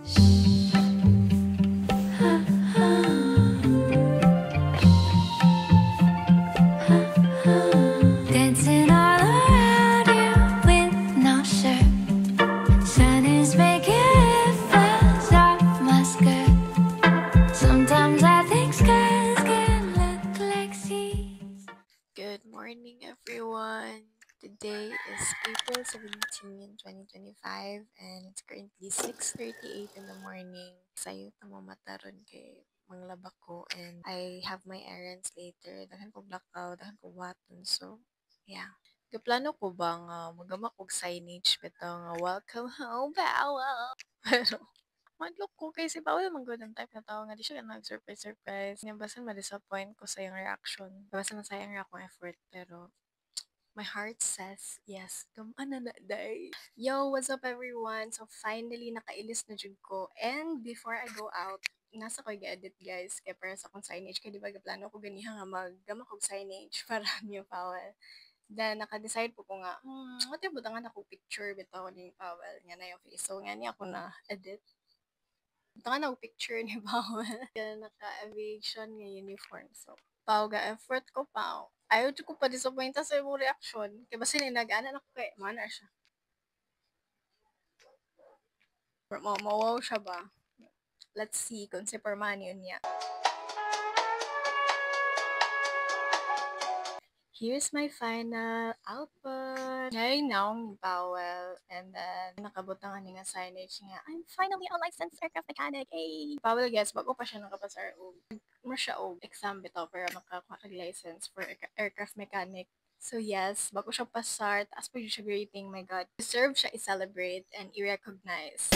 Dancing all around you with no shirt. Sun is making it flash off my skirt. Sometimes I think skies can look like seas. Good morning, everyone. Today is April 17, 2025, and it's currently 6:38 in the morning. Sayot na mamataron kay manglaba ko, and I have my errands later. Daghan ko blackout, daghan ko waton. So, yeah. Gaplano ko ba nga magama kog signage bitaw nga welcome home, Bawal. Pero, madlok ko kay si Bawal man gud ang type na tao nga di siya nag-surprise. Nga basan ma-disappoint ko sa iyang reaction. Basan masayang ra akong effort, pero my heart says yes. Come na day. Yo, what's up everyone? So finally nakailis na jud ko. And before I go out, nasa ko i-edit guys kay para sa akong signage kay di ba plano ko ganiha nga maggama kog signage para niyo Powell. Then naka-decide po ko nga, what if butangan ako picture bitaw ni Powell nga na yung face. So nga niya ako na edit. Butangan ako picture ni Powell. Kaya naka-aviation nga uniform. So Pao ga effort ko Pao. Ayaw jud ko pa disappoint sa imong reaction. Kay basta ni nag-ana na ko kay mana siya. Mawaw siya ba? Let's see kung si Perman yun niya. Here's my final output. Ngayon na akong Powell. And then, nakabutang ani nga signage nga, I'm finally a licensed aircraft mechanic. Hey! Powell, guys, bago pa siya nakapasar mo siya og exam bitaw para makakuha kag license for aircraft mechanic. So yes, bago siya pasar, taas pa siya rating, my God. Deserve siya i-celebrate and i-recognize.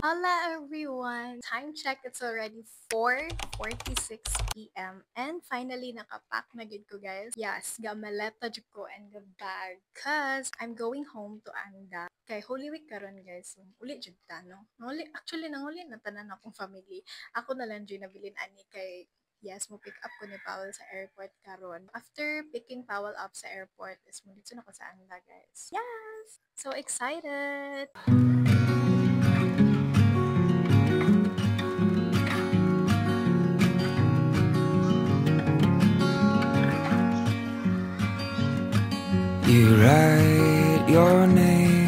Hola everyone! Time check, it's already 4:46 p.m. And finally, nakapack na gid ko guys. Yes, gamaleta jud ko and the bag. Cause I'm going home to Anda. Kay Holy Week karon guys. Uli jud ta, no? Actually, nanguli na tanan akong family. Ako na lang dyan nabilin ani kay yes, mo pick up ko ni Powell sa airport karon. After picking Powell up sa airport, is mo dito na ko sa Anda guys. Yes! So excited! You write your name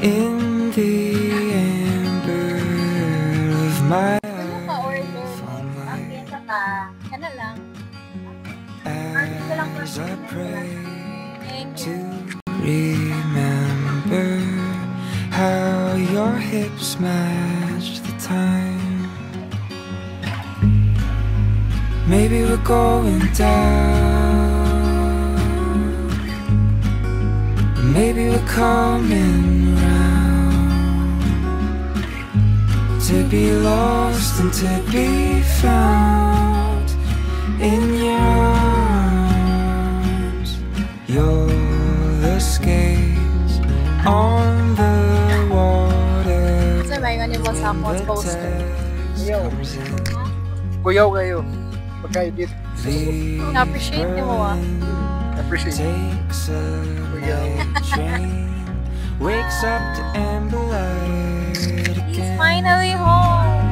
in the amber of my life as I pray to remember how your hips match the time. Maybe we're going down. Maybe we're coming round to be lost and to be found in your arms. You're the skates on the water. Sa bayan ni mo sa akong poster. Kuyaw kayo. Pagka-edit. Na-appreciate ni mo Appreciate. Takes a train, wakes up to amber light He's again. finally home!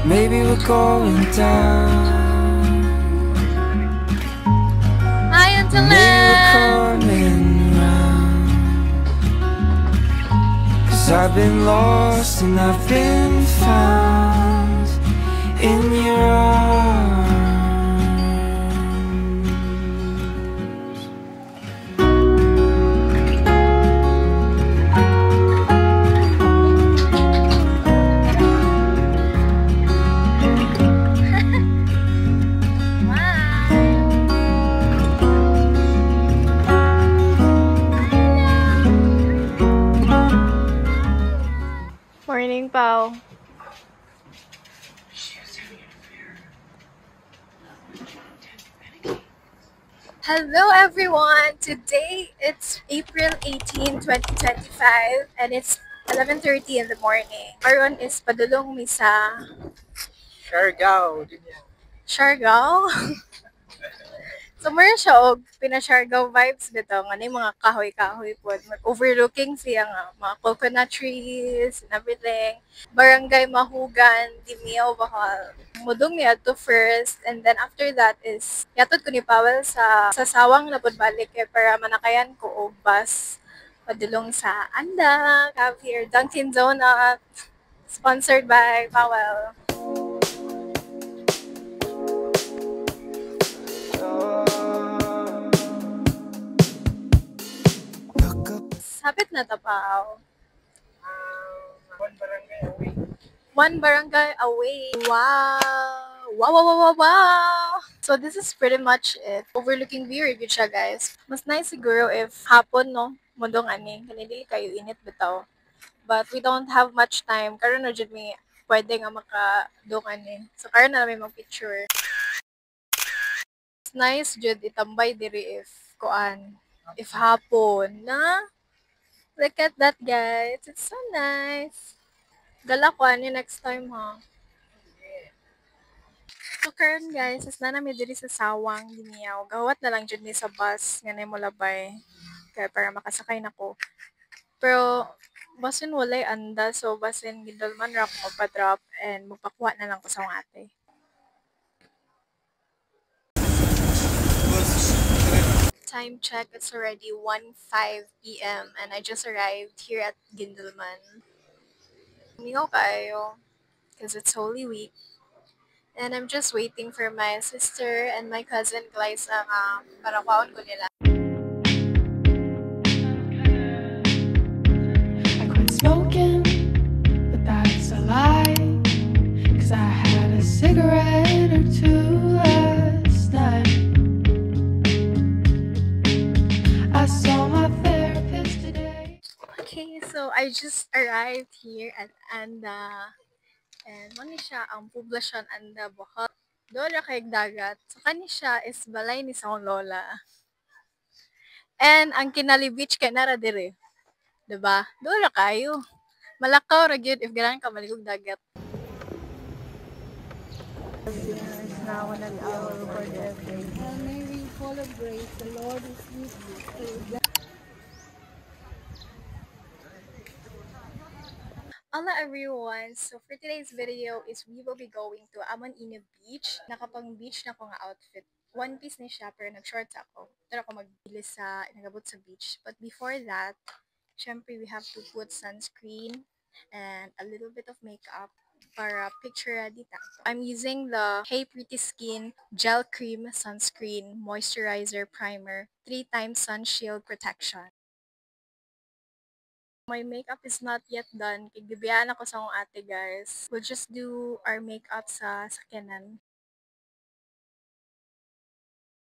Maybe we're going down. Hi, Uncle Maybe we're Len! coming round. 'Cause I've been lost and I've been found in your arms. Morning, Pao. Hello everyone! Today it's April 18, 2025 and it's 11:30 in the morning. Karon is padulong mi sa Siargao. Siargao. So So, meron siya og pinashargaw vibes dito. Nga na yung mga kahoy-kahoy po. Overlooking siya nga. Mga coconut trees and everything. Barangay Mahugan, Dimiao, Bahal. Mudong niya to first. And then after that is, yatod ko ni Powell sa sawang na balik para manakayan ko og bus padulong sa Anda. Have here Dunkin' Donut. Sponsored by Powell. Sapit na tapaw. One barangay away. Wow! Wow, wow, wow, wow, wow! So this is pretty much it. Overlooking view review siya, guys. Mas nice siguro if hapon, no? Mundong ani. Kanili kayo init bitaw. But we don't have much time. Karon na jud mi pwede nga maka-dong ani. So karon na namin mag-picture. It's nice jud itambay diri if kuan. If hapon na. Look at that, guys. It's so nice. Dala ko ani next time, ha. So, karon guys, is na namin diri sa Sawang, Dimiao. Gawat na lang dyan ni sa bus, nga na mo labay. Kaya para makasakay na ko. Pero, basin walay anda, so basin gidalman ra ko magpa-drop and magpakuha na lang ko sa mga ate. Time check, it's already 1:05 p.m. and I just arrived here at Gindalman. Mingaw kayo, because it's Holy Week. And I'm just waiting for my sister and my cousin Glyza para kwaon ko nila. I quit smoking, but that's a lie. 'Cause I had a cigarette or two last night. I saw my therapist today. Okay, so I just arrived here at Anda. And mani siya ang poblasyon Anda, Bohol. Doon ra kay dagat. So kani siya is balay ni sa akong lola. And ang Kinali Beach kay nara dire. Diba? Doon ra kayo. Malakaw ra gyud if ganahan ka maligog dagat. Now an hour for the day. May we full of grace, the Lord is with you. Hello everyone! So for today's video is we will be going to Amon Ina Beach. Nakapang beach na ko nga outfit. One piece ni siya pero nag-shorts ako. Pero ako magbilis sa nagabot sa beach. But before that, syempre we have to put sunscreen and a little bit of makeup para picture dita. I'm using the Hey Pretty Skin Gel Cream Sunscreen Moisturizer Primer 3x Sun Shield Protection. My makeup is not yet done. Kigibiyaan ako sa akong ate, guys. We'll just do our makeup sa sakyanan.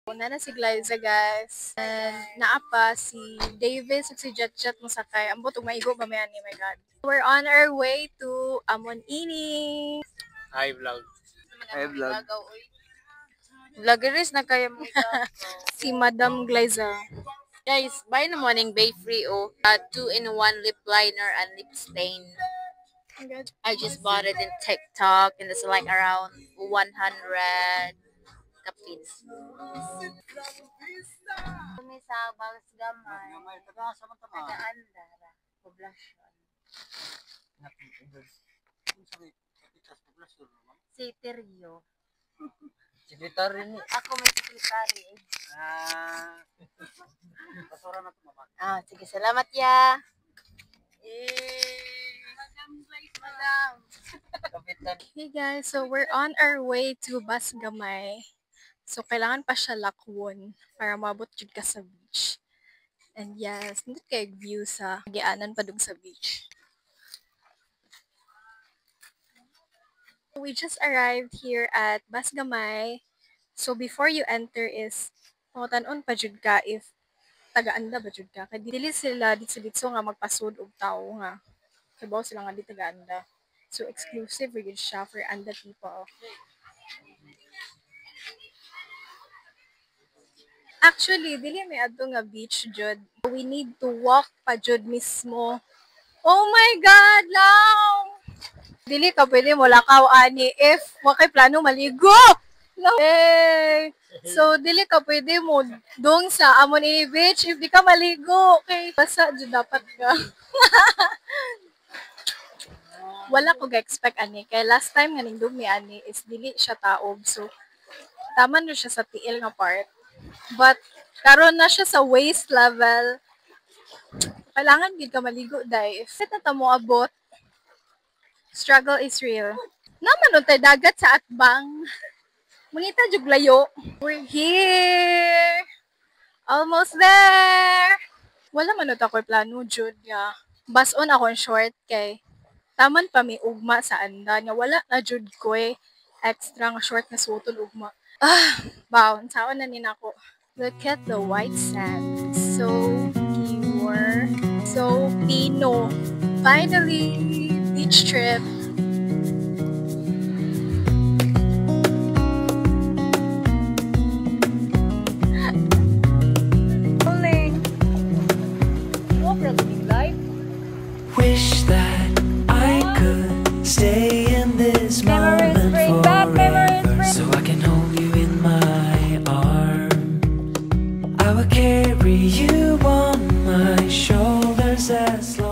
Una na si Glyza, guys. And naapa si Davis at si Jetjet mo sakay. Ambot, umaigo ba may ani, my God. We're on our way to Amon Ini. Hi, vlog. Hi, vlog. Vloggeries na kayo mo. Si Madam Glyza. Guys, buy in the morning Bay Free 2-in-1 lip liner and lip stain. I just bought it in TikTok and it's like around 100 kapins. Kami sa Balas Gamay. Taga-anda. Poblasyon. Si Terio. Sekretary ni. Ako may sekretary. Basura na ito, mama. Sige, salamat ya. Madam. Okay guys, so we're on our way to Basgamay. So kailangan pa siya lakwon para mabot jud ka sa beach. And yes, hindi kay view sa gianan pa dug sa beach. We just arrived here at Basgamay. So before you enter is pangutan-on pa jud ka if taga-anda ba jud ka. Kay dili sila dito nga magpasud og tawo nga. Sabaw sila nga di taga-anda. So exclusive rig siya for Anda people. Actually, dili may adto nga beach jud. We need to walk pa jud mismo. Oh my God, long! Dili ka pwede mo lakaw ani if wa kay plano maligo. No. Hey. So, dili ka pwede mo dong sa Amon ini beach if di ka maligo. Okay, basa dyan dapat ka. Wala ko ga-expect ani. Kaya last time nga ning dumi ani is dili siya taob. So, tama na siya sa tiil nga part. But, karon na siya sa waist level. Kailangan gid ka maligo, day. If na ta mo abot, struggle is real. Naman untay dagat sa atbang. Mangita jug layo. We're here. Almost there. Wala man uta ko'y plano jud nga. Bason akong short kay taman pa may ugma sa anda nga wala na jud ko'y extra nga short nga suotol ugma. Baon saon na nin ako. Look at the white sand. So pure. So Pino. Finally, beach trip. Wish that I could stay in this moment forever, so I can hold you in my arms. I will carry you on my shoulders as long